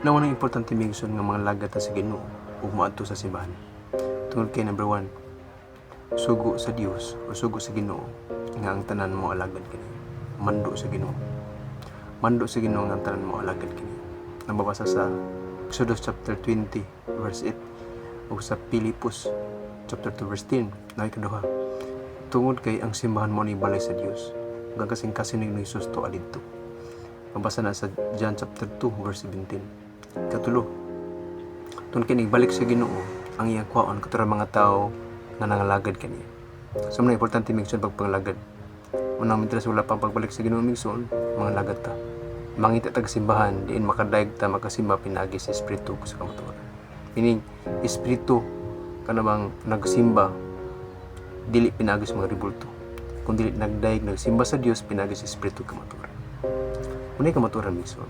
Nawa ng importante migson nga mga lagat sa Ginoo ug moadto sa simbahan. Tungod kay number 1, sugo sa Dios o sugo sa Ginoo nga ang tanan mo alagad kini. Mando sa Ginoo. Mando sa Ginoo nga ang tanan mo alagad kini. Nababasa sa Exodus chapter 20 verse 8 ug sa Pilipos chapter 2 verse 10 na ikaduha. Tungod kay ang simbahan mo ni balay sa Dios. Ug kasing kasinig ni Hesus to adidto. Mabasa na sa John chapter 2 verse 17. Katulo, tungod kay nagbalik sa Ginoo ang iyang kwaon katura mga tao nga nangalagad kaniya. So mga importante migson pagpanglagad. Unang mitras wala pang pagbalik sa Ginoo migson, mga lagad ta. Mangita tag simbahan diin makadaig ta makasimba pinagi sa espiritu sa kamatuoran. Meaning espiritu kanabang nagsimba dili pinagi sa mga ribulto. Kung dili nagdaig nagsimba sa Dios pinagi sa espiritu kamatuoran. Unay kamatuoran migson.